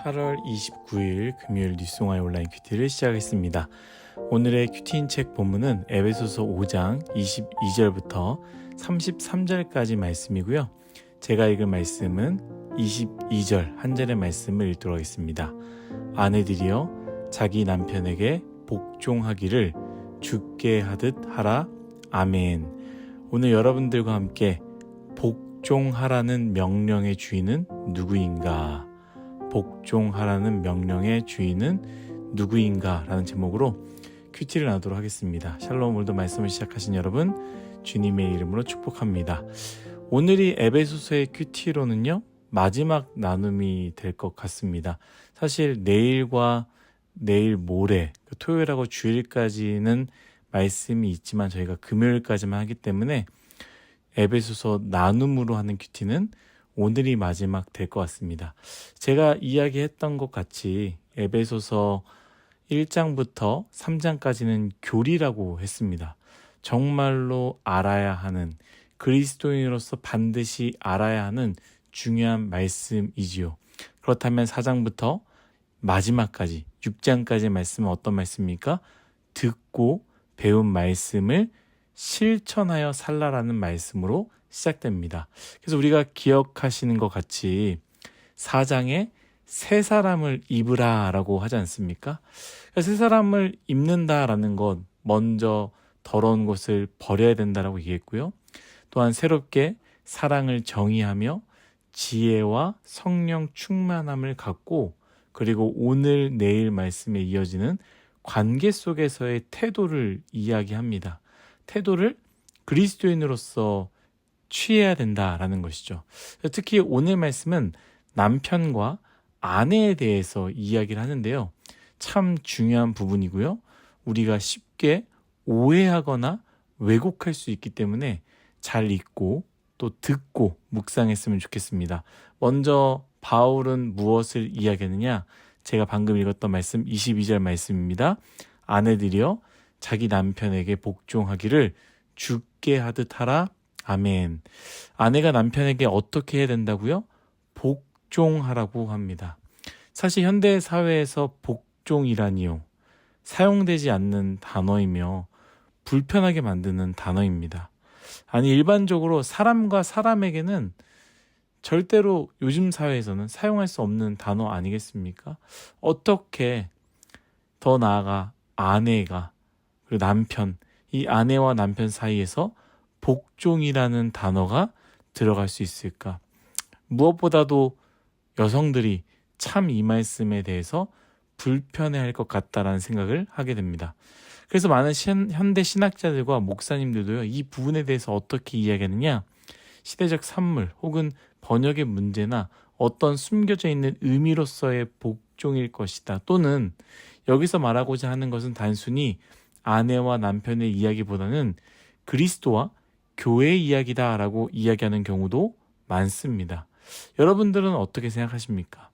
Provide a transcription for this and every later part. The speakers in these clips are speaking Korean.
8월 29일 금요일 뉴스공화의 온라인 큐티를 시작했습니다. 오늘의 큐티인 책 본문은 에베소서 5장 22절부터 33절까지 말씀이고요. 제가 읽은 말씀은 22절 한 절의 말씀을 읽도록 하겠습니다. 아내들이여 자기 남편에게 복종하기를 주께 하듯 하라. 아멘. 오늘 여러분들과 함께 복종하라는 명령의 주인은 누구인가? 복종하라는 명령의 주인은 누구인가? 라는 제목으로 큐티를 나누도록 하겠습니다. 샬롬. 오늘도 말씀을 시작하신 여러분 주님의 이름으로 축복합니다. 오늘이 에베소서의 큐티로는요 마지막 나눔이 될 것 같습니다. 사실 내일과 내일 모레 토요일하고 주일까지는 말씀이 있지만 저희가 금요일까지만 하기 때문에 에베소서 나눔으로 하는 큐티는 오늘이 마지막 될 것 같습니다. 제가 이야기했던 것 같이 에베소서 1장부터 3장까지는 교리라고 했습니다. 정말로 알아야 하는, 그리스도인으로서 반드시 알아야 하는 중요한 말씀이지요. 그렇다면 4장부터 마지막까지 6장까지의 말씀은 어떤 말씀입니까? 듣고 배운 말씀을 실천하여 살라라는 말씀으로 시작됩니다. 그래서 우리가 기억하시는 것 같이 4장에 새 사람을 입으라 라고 하지 않습니까? 새 사람을 입는다라는 것, 먼저 더러운 것을 버려야 된다라고 얘기했고요. 또한 새롭게 사랑을 정의하며 지혜와 성령 충만함을 갖고, 그리고 오늘 내일 말씀에 이어지는 관계 속에서의 태도를 이야기합니다. 태도를 그리스도인으로서 취해야 된다라는 것이죠. 특히 오늘 말씀은 남편과 아내에 대해서 이야기를 하는데요. 참 중요한 부분이고요. 우리가 쉽게 오해하거나 왜곡할 수 있기 때문에 잘 읽고 또 듣고 묵상했으면 좋겠습니다. 먼저 바울은 무엇을 이야기하느냐? 제가 방금 읽었던 말씀 22절 말씀입니다. 아내들이여 자기 남편에게 복종하기를 주께 하듯 하라. 아멘. 아내가 남편에게 어떻게 해야 된다고요? 복종하라고 합니다. 사실 현대 사회에서 복종이라니요, 사용되지 않는 단어이며 불편하게 만드는 단어입니다. 아니, 일반적으로 사람과 사람에게는 절대로 요즘 사회에서는 사용할 수 없는 단어 아니겠습니까? 어떻게 더 나아가 아내가, 그리고 남편, 이 아내와 남편 사이에서 복종이라는 단어가 들어갈 수 있을까? 무엇보다도 여성들이 참 이 말씀에 대해서 불편해할 것 같다라는 생각을 하게 됩니다. 그래서 많은 현대 신학자들과 목사님들도요, 이 부분에 대해서 어떻게 이야기하느냐? 시대적 산물 혹은 번역의 문제나 어떤 숨겨져 있는 의미로서의 복종일 것이다. 또는 여기서 말하고자 하는 것은 단순히 아내와 남편의 이야기보다는 그리스도와 교회의 이야기다라고 이야기하는 경우도 많습니다. 여러분들은 어떻게 생각하십니까?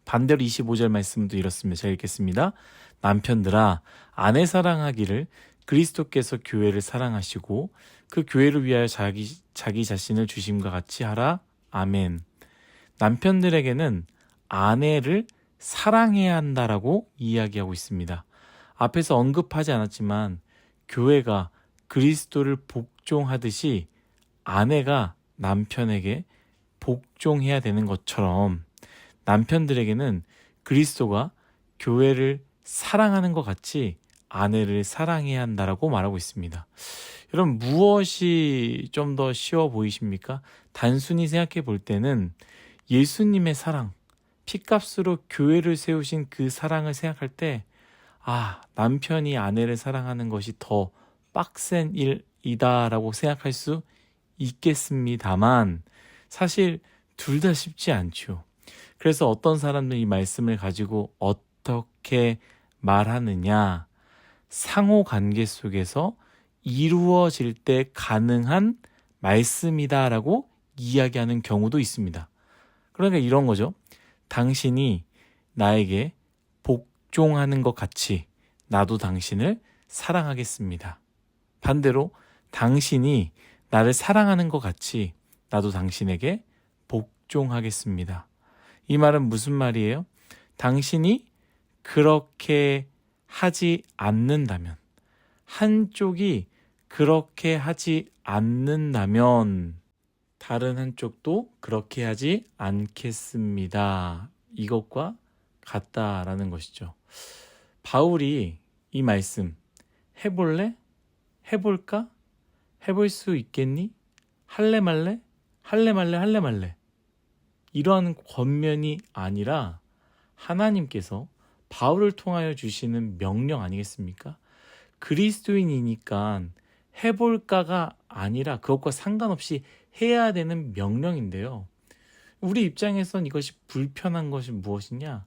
반대로 25절 말씀도 이렇습니다. 제가 읽겠습니다. 남편들아, 아내 사랑하기를 그리스도께서 교회를 사랑하시고 그 교회를 위하여 자기 자신을 주심과 같이 하라. 아멘. 남편들에게는 아내를 사랑해야 한다라고 이야기하고 있습니다. 앞에서 언급하지 않았지만 교회가 그리스도를 복종하듯이 아내가 남편에게 복종해야 되는 것처럼 남편들에게는 그리스도가 교회를 사랑하는 것 같이 아내를 사랑해야 한다라고 말하고 있습니다. 여러분, 무엇이 좀 더 쉬워 보이십니까? 단순히 생각해 볼 때는 예수님의 사랑, 핏값으로 교회를 세우신 그 사랑을 생각할 때, 남편이 아내를 사랑하는 것이 더 빡센 일이다라고 생각할 수 있겠습니다만 사실 둘 다 쉽지 않죠. 그래서 어떤 사람들이 이 말씀을 가지고 어떻게 말하느냐, 상호관계 속에서 이루어질 때 가능한 말씀이다라고 이야기하는 경우도 있습니다. 그러니까 이런 거죠. 당신이 나에게 복종하는 것 같이 나도 당신을 사랑하겠습니다. 반대로 당신이 나를 사랑하는 것 같이 나도 당신에게 복종하겠습니다. 이 말은 무슨 말이에요? 당신이 그렇게 하지 않는다면, 한쪽이 그렇게 하지 않는다면 다른 한쪽도 그렇게 하지 않겠습니다. 이것과 같다라는 것이죠. 바울이 이 말씀 해볼래? 해볼까? 해볼 수 있겠니? 할래 말래? 할래 말래? 할래 말래? 이러한 권면이 아니라 하나님께서 바울을 통하여 주시는 명령 아니겠습니까? 그리스도인이니까 해볼까가 아니라 그것과 상관없이 해야 되는 명령인데요. 우리 입장에선 이것이 불편한 것이 무엇이냐?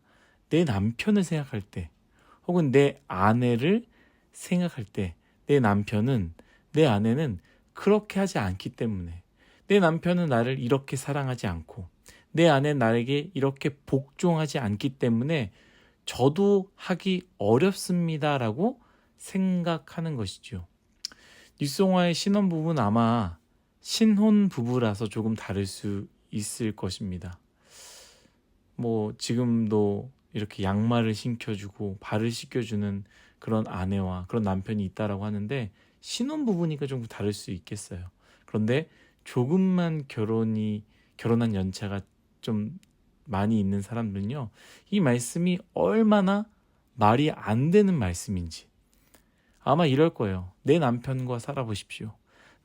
내 남편을 생각할 때, 혹은 내 아내를 생각할 때, 내 아내는 그렇게 하지 않기 때문에, 내 남편은 나를 이렇게 사랑하지 않고, 내 아내는 나에게 이렇게 복종하지 않기 때문에 저도 하기 어렵습니다라고 생각하는 것이죠. 뉴송화의 신혼부부는 아마 신혼부부라서 조금 다를 수 있을 것입니다. 지금도 이렇게 양말을 신겨주고 발을 씻겨주는 그런 아내와 그런 남편이 있다라고 하는데, 신혼부부니까 좀 다를 수 있겠어요. 그런데 조금만 결혼한 연차가 좀 많이 있는 사람들은요, 이 말씀이 얼마나 말이 안 되는 말씀인지 아마 이럴 거예요. 내 남편과 살아보십시오.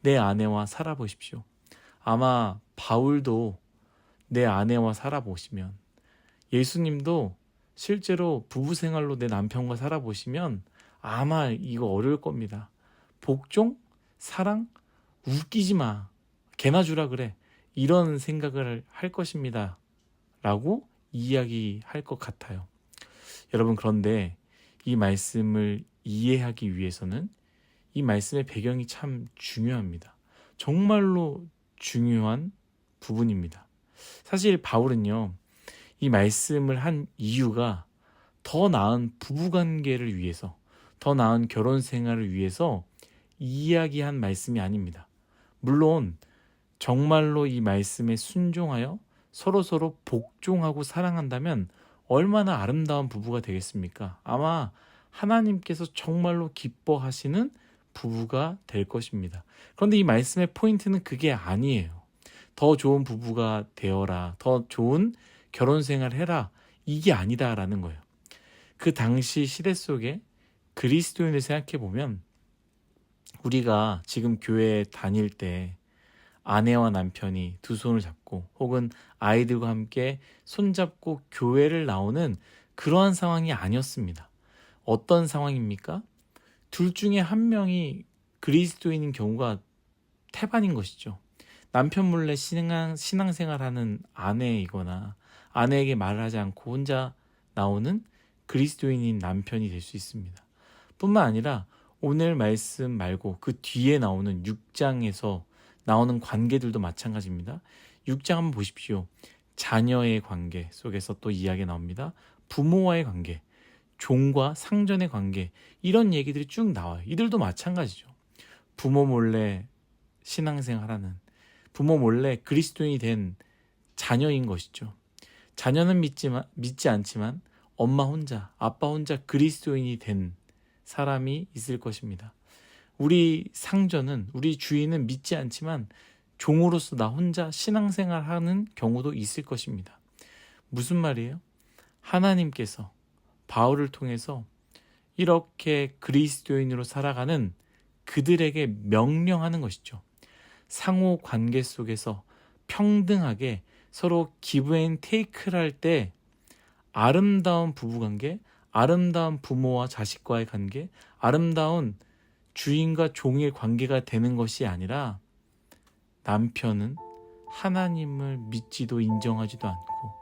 내 아내와 살아보십시오. 아마 바울도 내 아내와 살아보시면, 예수님도 실제로 부부 생활로 내 남편과 살아보시면 아마 이거 어려울 겁니다. 복종? 사랑? 웃기지 마. 개나 주라 그래. 이런 생각을 할 것입니다. 라고 이야기할 것 같아요. 여러분, 그런데 이 말씀을 이해하기 위해서는 이 말씀의 배경이 참 중요합니다. 정말로 중요한 부분입니다. 사실 바울은요, 이 말씀을 한 이유가 더 나은 부부관계를 위해서, 더 나은 결혼 생활을 위해서 이야기한 말씀이 아닙니다. 물론 정말로 이 말씀에 순종하여 서로서로 복종하고 사랑한다면 얼마나 아름다운 부부가 되겠습니까? 아마 하나님께서 정말로 기뻐하시는 부부가 될 것입니다. 그런데 이 말씀의 포인트는 그게 아니에요. 더 좋은 부부가 되어라, 더 좋은 결혼 생활 해라, 이게 아니다라는 거예요. 그 당시 시대 속에 그리스도인을 생각해 보면, 우리가 지금 교회에 다닐 때 아내와 남편이 두 손을 잡고 혹은 아이들과 함께 손잡고 교회를 나오는 그러한 상황이 아니었습니다. 어떤 상황입니까? 둘 중에 한 명이 그리스도인인 경우가 태반인 것이죠. 남편 몰래 신앙생활하는 아내이거나 아내에게 말을 하지 않고 혼자 나오는 그리스도인인 남편이 될 수 있습니다. 뿐만 아니라 오늘 말씀 말고 그 뒤에 나오는 6장에서 나오는 관계들도 마찬가지입니다. 6장 한번 보십시오. 자녀의 관계 속에서 또 이야기 나옵니다. 부모와의 관계, 종과 상전의 관계, 이런 얘기들이 쭉 나와요. 이들도 마찬가지죠. 부모 몰래 신앙생활하는, 부모 몰래 그리스도인이 된 자녀인 것이죠. 자녀는 믿지 않지만 엄마 혼자, 아빠 혼자 그리스도인이 된 사람이 있을 것입니다. 우리 상전은, 우리 주인은 믿지 않지만 종으로서 나 혼자 신앙생활하는 경우도 있을 것입니다. 무슨 말이에요? 하나님께서 바울을 통해서 이렇게 그리스도인으로 살아가는 그들에게 명령하는 것이죠. 상호 관계 속에서 평등하게 서로 기브 앤 테이크를 할 때 아름다운 부부관계, 아름다운 부모와 자식과의 관계, 아름다운 주인과 종의 관계가 되는 것이 아니라, 남편은 하나님을 믿지도 인정하지도 않고,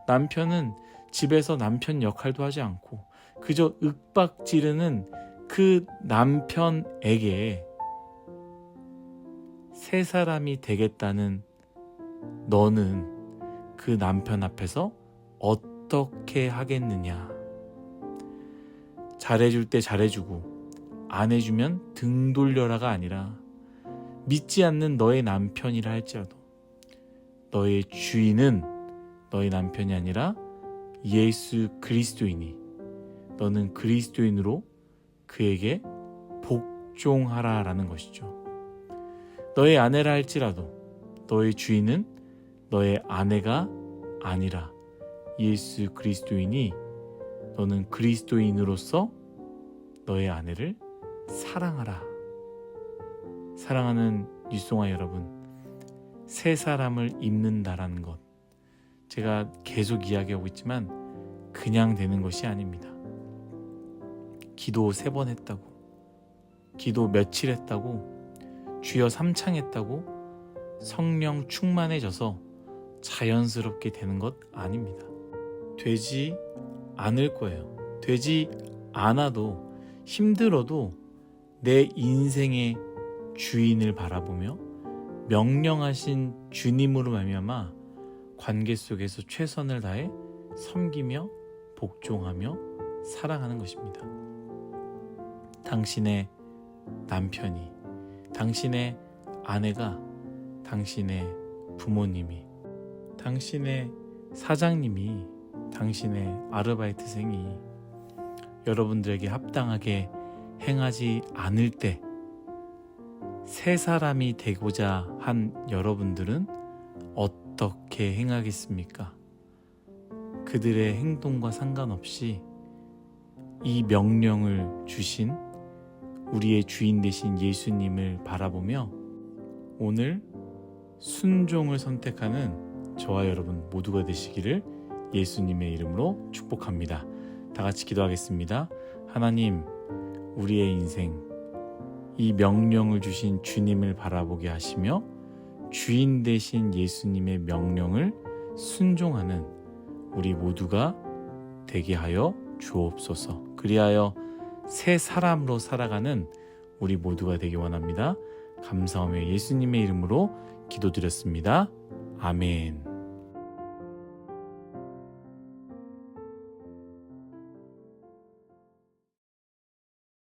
남편은 집에서 남편 역할도 하지 않고 그저 윽박지르는 그 남편에게 새 사람이 되겠다는 너는 그 남편 앞에서 어떻게 하겠느냐. 잘해줄 때 잘해주고 안 해주면 등 돌려라가 아니라, 믿지 않는 너의 남편이라 할지라도 너의 주인은 너의 남편이 아니라 예수 그리스도이니 너는 그리스도인으로 그에게 복종하라 라는 것이죠. 너의 아내라 할지라도 너의 주인은 너의 아내가 아니라 예수 그리스도이니 너는 그리스도인으로서 너의 아내를 사랑하라. 사랑하는 뉴송아 여러분, 새 사람을 입는다라는 것, 제가 계속 이야기하고 있지만 그냥 되는 것이 아닙니다. 기도 3번 했다고, 기도 며칠 했다고, 주여 3창 했다고 성령 충만해져서 자연스럽게 되는 것 아닙니다. 되지 않을 거예요. 되지 않아도 힘들어도 내 인생의 주인을 바라보며 명령하신 주님으로 말미암아 관계 속에서 최선을 다해 섬기며 복종하며 사랑하는 것입니다. 당신의 남편이, 당신의 아내가, 당신의 부모님이, 당신의 사장님이, 당신의 아르바이트생이 여러분들에게 합당하게 행하지 않을 때 새 사람이 되고자 한 여러분들은 어떻게 행하겠습니까? 그들의 행동과 상관없이 이 명령을 주신 우리의 주인 되신 예수님을 바라보며 오늘 순종을 선택하는 저와 여러분 모두가 되시기를 예수님의 이름으로 축복합니다. 다 같이 기도하겠습니다. 하나님, 우리의 인생 이 명령을 주신 주님을 바라보게 하시며 주인 되신 예수님의 명령을 순종하는 우리 모두가 되게 하여 주옵소서. 그리하여 새 사람으로 살아가는 우리 모두가 되기 원합니다. 감사하며 예수님의 이름으로 기도드렸습니다. 아멘.